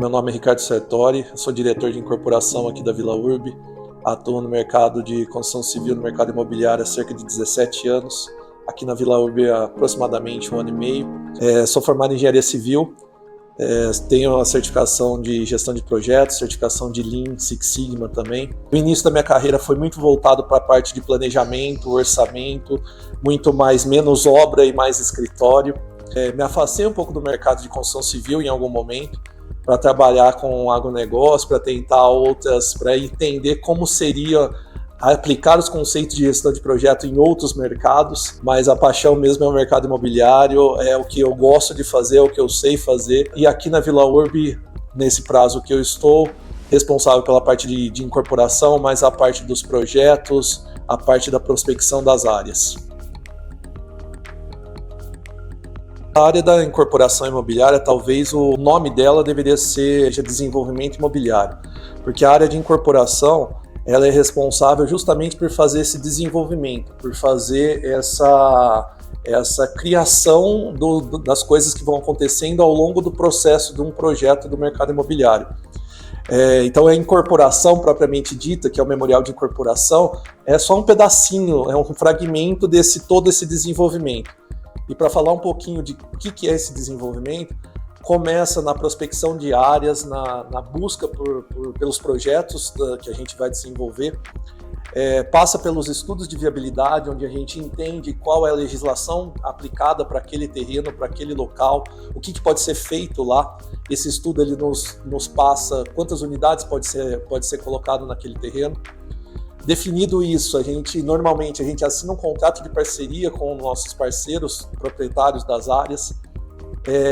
meu nome é Ricardo Sertori, sou diretor de incorporação aqui da Vila Urb, atuo no mercado de construção civil, no mercado imobiliário há cerca de 17 anos, aqui na Vila Urb há aproximadamente 1 ano e meio. Sou formado em engenharia civil, tenho a certificação de gestão de projetos, certificação de Lean Six Sigma também. O início da minha carreira foi muito voltado para a parte de planejamento, orçamento, menos obra e mais escritório. Me afastei um pouco do mercado de construção civil em algum momento para trabalhar com agronegócio, para tentar para entender como seria aplicar os conceitos de gestão de projeto em outros mercados, mas a paixão mesmo é o mercado imobiliário, é o que eu gosto de fazer, é o que eu sei fazer. E aqui na Vila Urb, nesse prazo que eu estou, responsável pela parte de incorporação, mas a parte dos projetos, a parte da prospecção das áreas. A área da incorporação imobiliária, talvez o nome dela deveria ser desenvolvimento imobiliário, porque a área de incorporação ela é responsável justamente por fazer esse desenvolvimento, por fazer essa criação das coisas que vão acontecendo ao longo do processo de um projeto do mercado imobiliário. Então a incorporação propriamente dita, que é o memorial de incorporação, é só um pedacinho, é um fragmento todo esse desenvolvimento. E para falar um pouquinho de o que é esse desenvolvimento, começa na prospecção de áreas, na busca pelos projetos que a gente vai desenvolver, passa pelos estudos de viabilidade, onde a gente entende qual é a legislação aplicada para aquele terreno, para aquele local, o que pode ser feito lá. Esse estudo ele nos passa quantas unidades pode ser colocado naquele terreno. Definido isso, normalmente a gente assina um contrato de parceria com nossos parceiros, proprietários das áreas,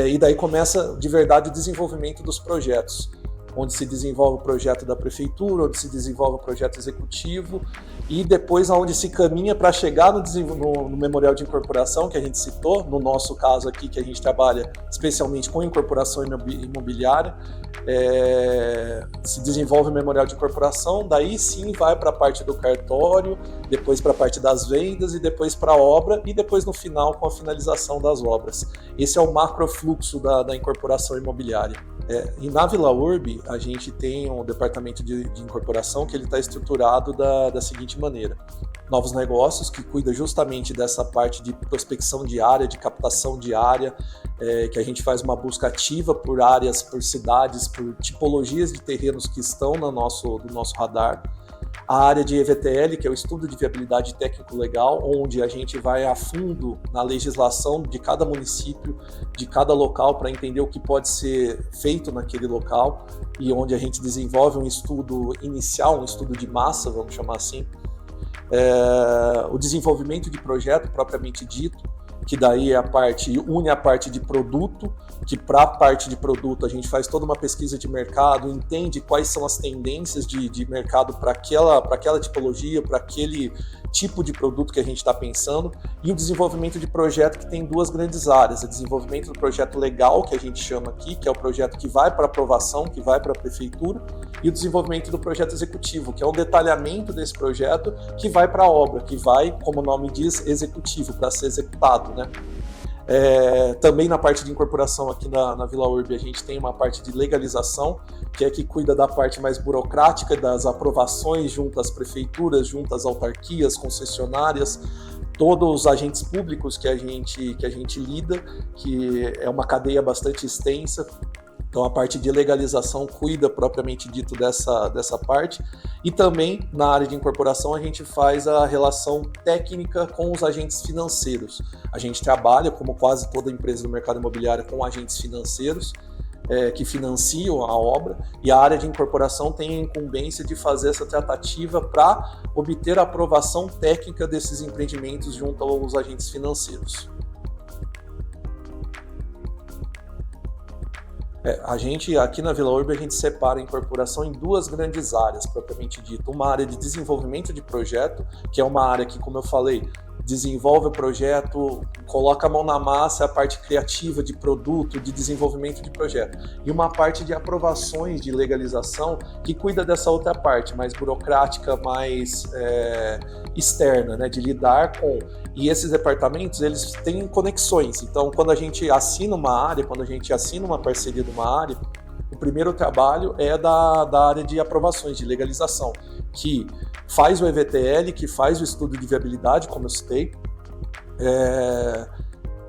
e daí começa de verdade o desenvolvimento dos projetos, onde se desenvolve o projeto da prefeitura, onde se desenvolve o projeto executivo e depois aonde se caminha para chegar no memorial de incorporação que a gente citou, no nosso caso aqui que a gente trabalha especialmente com incorporação imobiliária, se desenvolve o memorial de incorporação, daí sim vai para a parte do cartório, depois para a parte das vendas e depois para a obra e depois no final com a finalização das obras. Esse é o macrofluxo da incorporação imobiliária. E na Vila Urb a gente tem um departamento de incorporação que ele está estruturado da seguinte maneira: novos negócios, que cuida justamente dessa parte de prospecção de área, de captação de área, que a gente faz uma busca ativa por áreas, por cidades, por tipologias de terrenos que estão no nosso radar. A área de EVTL, que é o estudo de viabilidade técnico-legal, onde a gente vai a fundo na legislação de cada município, de cada local, para entender o que pode ser feito naquele local, e onde a gente desenvolve um estudo inicial, um estudo de massa, vamos chamar assim. O desenvolvimento de projeto propriamente dito, que daí une a parte de produto, que para a parte de produto a gente faz toda uma pesquisa de mercado, entende quais são as tendências de mercado para aquela tipologia, para aquele tipo de produto que a gente está pensando, e o desenvolvimento de projeto, que tem duas grandes áreas: o desenvolvimento do projeto legal, que a gente chama aqui, que é o projeto que vai para aprovação, que vai para a prefeitura, e o desenvolvimento do projeto executivo, que é um detalhamento desse projeto que vai para a obra, que vai, como o nome diz, executivo, para ser executado, né? Também na parte de incorporação aqui na Vila Urb a gente tem uma parte de legalização, que cuida da parte mais burocrática, das aprovações junto às prefeituras, junto às autarquias, concessionárias, todos os agentes públicos que a gente lida, que é uma cadeia bastante extensa. Então a parte de legalização cuida propriamente dito dessa parte, e também na área de incorporação a gente faz a relação técnica com os agentes financeiros. A gente trabalha, como quase toda empresa do mercado imobiliário, com agentes financeiros que financiam a obra, e a área de incorporação tem a incumbência de fazer essa tratativa para obter a aprovação técnica desses empreendimentos junto aos agentes financeiros. A gente, aqui na Vila Urb, a gente separa a incorporação em duas grandes áreas, propriamente dito. Uma área de desenvolvimento de projeto, que é uma área que, como eu falei, desenvolve o projeto, coloca a mão na massa, a parte criativa de produto, de desenvolvimento de projeto. E uma parte de aprovações, de legalização, que cuida dessa outra parte, mais burocrática, mais externa, né, de lidar com... E esses departamentos, eles têm conexões. Então, quando a gente assina uma área, quando a gente assina uma parceria de uma área, o primeiro trabalho é da área de aprovações, de legalização, que faz o EVTL, que faz o estudo de viabilidade, como eu citei,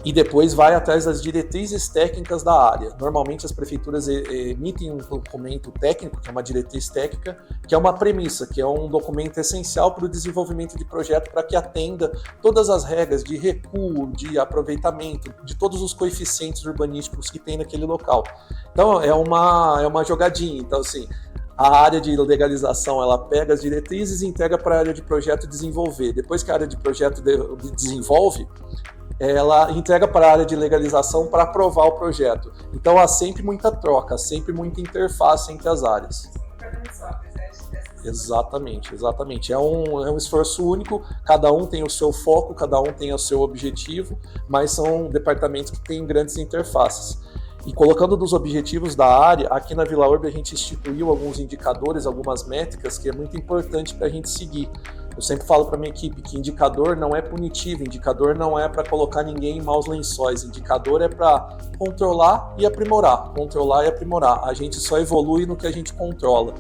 e depois vai atrás das diretrizes técnicas da área. Normalmente as prefeituras emitem um documento técnico, que é uma diretriz técnica, que é uma premissa, que é um documento essencial para o desenvolvimento de projeto, para que atenda todas as regras de recuo, de aproveitamento, de todos os coeficientes urbanísticos que tem naquele local. Então é uma jogadinha. Então, assim, a área de legalização, ela pega as diretrizes e entrega para a área de projeto desenvolver. Depois que a área de projeto desenvolve, ela entrega para a área de legalização para aprovar o projeto. Então há sempre muita troca, sempre muita interface entre as áreas. Exatamente. É um esforço único, cada um tem o seu foco, cada um tem o seu objetivo, mas são departamentos que têm grandes interfaces. E colocando dos objetivos da área, aqui na Vila Urb a gente instituiu alguns indicadores, algumas métricas que é muito importante para a gente seguir. Eu sempre falo para minha equipe que indicador não é punitivo, indicador não é para colocar ninguém em maus lençóis, indicador é para controlar e aprimorar, A gente só evolui no que a gente controla.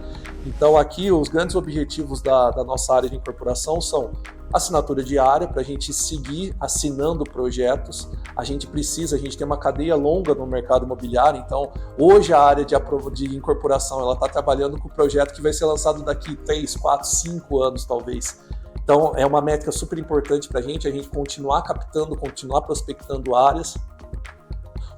Então aqui os grandes objetivos da nossa área de incorporação são assinatura diária, para a gente seguir assinando projetos. A gente tem uma cadeia longa no mercado imobiliário, então hoje a área de incorporação ela está trabalhando com o projeto que vai ser lançado daqui 3, 4, 5 anos talvez. Então é uma métrica super importante para a gente continuar captando, continuar prospectando áreas.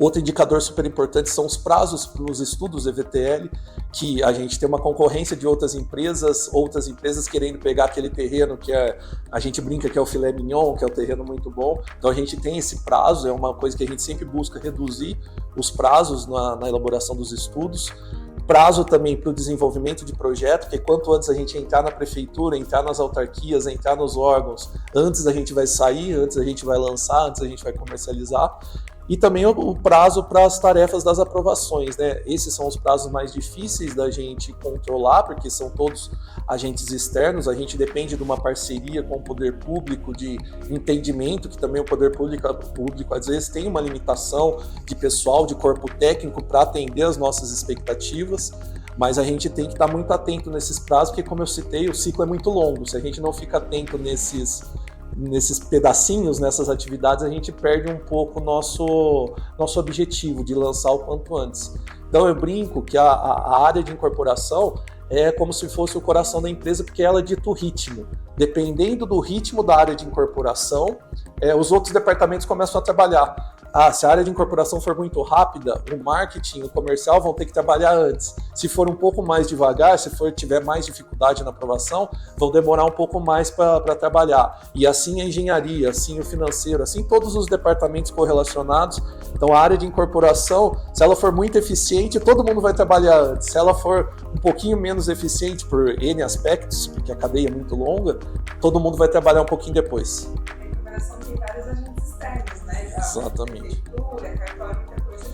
Outro indicador super importante são os prazos para os estudos EVTL, que a gente tem uma concorrência de outras empresas querendo pegar aquele terreno que a gente brinca que é o filé mignon, que é um terreno muito bom. Então a gente tem esse prazo, é uma coisa que a gente sempre busca reduzir os prazos na elaboração dos estudos. Prazo também para o desenvolvimento de projeto, porque quanto antes a gente entrar na prefeitura, entrar nas autarquias, entrar nos órgãos, antes a gente vai sair, antes a gente vai lançar, antes a gente vai comercializar. E também o prazo para as tarefas das aprovações, né? Esses são os prazos mais difíceis da gente controlar, porque são todos agentes externos, a gente depende de uma parceria com o poder público, de entendimento, que também o poder público às vezes tem uma limitação de pessoal, de corpo técnico para atender as nossas expectativas, mas a gente tem que estar muito atento nesses prazos, porque como eu citei, o ciclo é muito longo, se a gente não fica atento nesses pedacinhos, nessas atividades, a gente perde um pouco o nosso objetivo de lançar o quanto antes. Então eu brinco que a área de incorporação é como se fosse o coração da empresa, porque ela dita o ritmo. Dependendo do ritmo da área de incorporação, os outros departamentos começam a trabalhar. Se a área de incorporação for muito rápida, o marketing, o comercial vão ter que trabalhar antes. Se for um pouco mais devagar, tiver mais dificuldade na aprovação, vão demorar um pouco mais para trabalhar. E assim a engenharia, assim o financeiro, assim todos os departamentos correlacionados. Então a área de incorporação, se ela for muito eficiente, todo mundo vai trabalhar antes. Se ela for um pouquinho menos eficiente por N aspectos, porque a cadeia é muito longa, todo mundo vai trabalhar um pouquinho depois. A incorporação tem vários agentes externos, né? Exatamente. Cartório, muita coisa.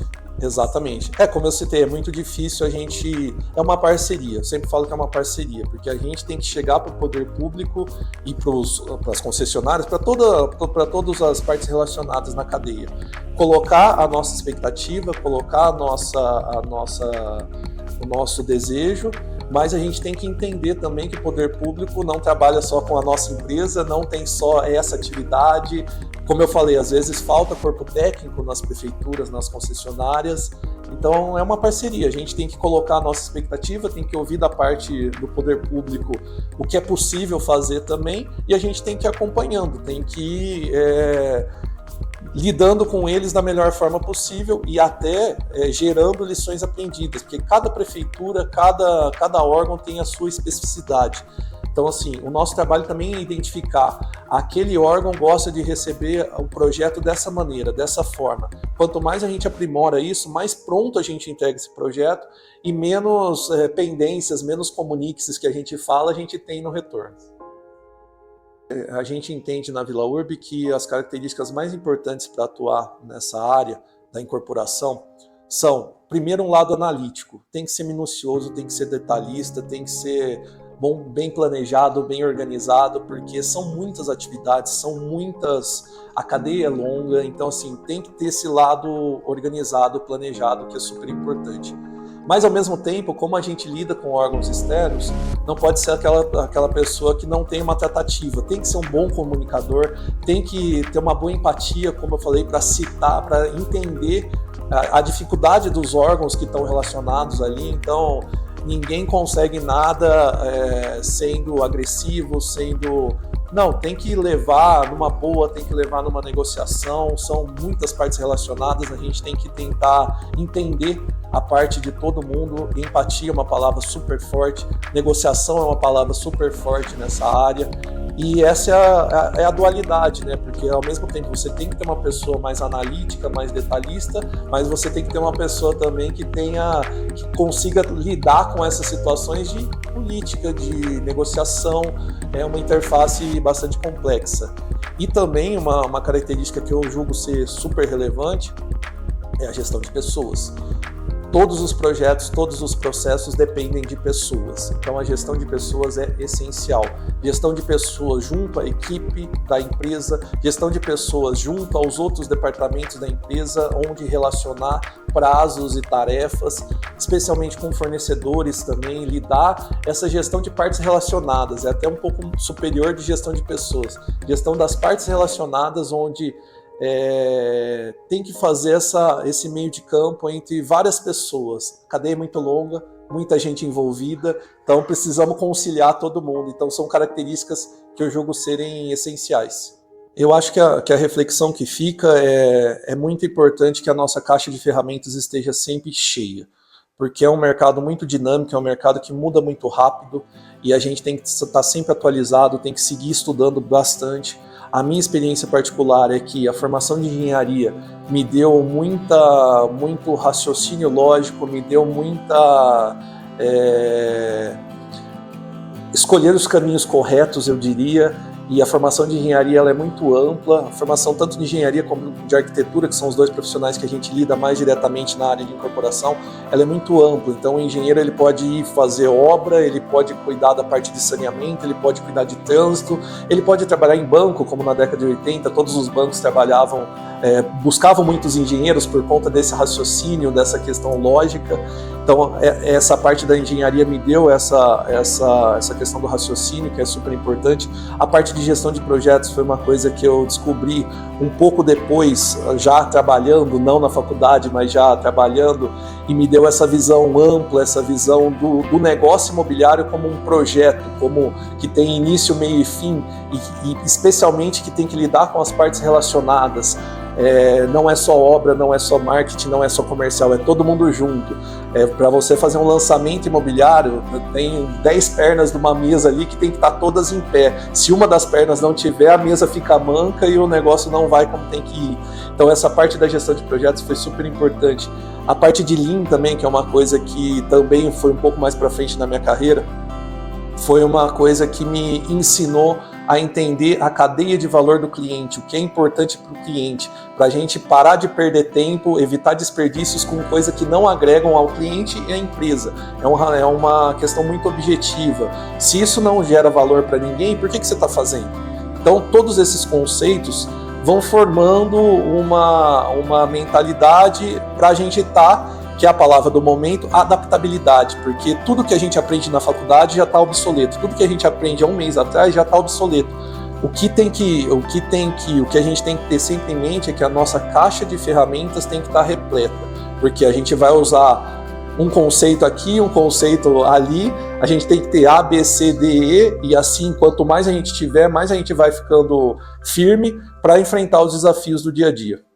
Exatamente. Como eu citei, é muito difícil é uma parceria, eu sempre falo que é uma parceria, porque a gente tem que chegar para o poder público e para as concessionárias, para todas as partes relacionadas na cadeia, colocar a nossa expectativa, colocar o nosso desejo, mas a gente tem que entender também que o poder público não trabalha só com a nossa empresa, não tem só essa atividade. Como eu falei, às vezes falta corpo técnico nas prefeituras, nas concessionárias, então é uma parceria, a gente tem que colocar a nossa expectativa, tem que ouvir da parte do poder público o que é possível fazer também, e a gente tem que ir acompanhando, tem que ir lidando com eles da melhor forma possível e até gerando lições aprendidas, porque cada prefeitura, cada órgão tem a sua especificidade. Então, assim, o nosso trabalho também é identificar aquele órgão gosta de receber o projeto dessa maneira, dessa forma. Quanto mais a gente aprimora isso, mais pronto a gente entrega esse projeto e menos pendências, menos comuniques que a gente fala, a gente tem no retorno. A gente entende na Vila Urb que as características mais importantes para atuar nessa área da incorporação são, primeiro, um lado analítico. Tem que ser minucioso, tem que ser detalhista, tem que ser bem planejado, bem organizado, porque são muitas atividades, a cadeia é longa, então assim, tem que ter esse lado organizado, planejado, que é super importante. Mas, ao mesmo tempo, como a gente lida com órgãos externos, não pode ser aquela pessoa que não tem uma tratativa. Tem que ser um bom comunicador, tem que ter uma boa empatia, como eu falei, para citar, para entender a dificuldade dos órgãos que estão relacionados ali. Então, ninguém consegue nada sendo agressivo, Não, tem que levar numa boa, tem que levar numa negociação, são muitas partes relacionadas, a gente tem que tentar entender a parte de todo mundo. Empatia é uma palavra super forte, negociação é uma palavra super forte nessa área, e essa é a dualidade, né? Porque ao mesmo tempo você tem que ter uma pessoa mais analítica, mais detalhista, mas você tem que ter uma pessoa também que consiga lidar com essas situações de política, de negociação. É uma interface bastante complexa. E também uma característica que eu julgo ser super relevante é a gestão de pessoas. Todos os projetos, todos os processos dependem de pessoas. Então a gestão de pessoas é essencial. Gestão de pessoas junto à equipe da empresa, gestão de pessoas junto aos outros departamentos da empresa, onde relacionar prazos e tarefas, especialmente com fornecedores também, lidar essa gestão de partes relacionadas, é até um pouco superior de gestão de pessoas. Gestão das partes relacionadas, onde tem que fazer esse meio de campo entre várias pessoas. A cadeia é muito longa, muita gente envolvida, então precisamos conciliar todo mundo. Então são características que eu julgo serem essenciais. Eu acho que a reflexão que fica é muito importante que a nossa caixa de ferramentas esteja sempre cheia, porque é um mercado muito dinâmico, é um mercado que muda muito rápido e a gente tem que estar sempre atualizado, tem que seguir estudando bastante. A minha experiência particular é que a formação de engenharia me deu muito raciocínio lógico, me deu escolher os caminhos corretos, eu diria, e a formação de engenharia ela é muito ampla, a formação tanto de engenharia como de arquitetura, que são os dois profissionais que a gente lida mais diretamente na área de incorporação, ela é muito ampla. Então o engenheiro ele pode ir fazer obra, ele pode cuidar da parte de saneamento, ele pode cuidar de trânsito, ele pode trabalhar em banco, como na década de 80, todos os bancos buscavam muitos engenheiros por conta desse raciocínio, dessa questão lógica. Então essa parte da engenharia me deu essa questão do raciocínio, que é super importante. A parte de gestão de projetos foi uma coisa que eu descobri um pouco depois, já trabalhando, não na faculdade, mas já trabalhando, e me deu essa visão ampla, essa visão do negócio imobiliário como um projeto, como que tem início, meio e fim, e especialmente que tem que lidar com as partes relacionadas. Não é só obra, não é só marketing, não é só comercial, é todo mundo junto. Para você fazer um lançamento imobiliário, tem 10 pernas de uma mesa ali que tem que estar todas em pé. Se uma das pernas não tiver, a mesa fica manca e o negócio não vai como tem que ir. Então essa parte da gestão de projetos foi super importante. A parte de Lean também, que é uma coisa que também foi um pouco mais para frente na minha carreira, foi uma coisa que me ensinou a entender a cadeia de valor do cliente, o que é importante para o cliente, para a gente parar de perder tempo, evitar desperdícios com coisas que não agregam ao cliente e à empresa. É uma questão muito objetiva. Se isso não gera valor para ninguém, por que você está fazendo? Então, todos esses conceitos vão formando uma mentalidade para a gente que é a palavra do momento, adaptabilidade, porque tudo que a gente aprende na faculdade já está obsoleto, tudo que a gente aprende há um mês atrás já está obsoleto. O que a gente tem que ter sempre em mente é que a nossa caixa de ferramentas tem que estar repleta, porque a gente vai usar um conceito aqui, um conceito ali, a gente tem que ter A, B, C, D, E, e assim, quanto mais a gente tiver, mais a gente vai ficando firme para enfrentar os desafios do dia a dia.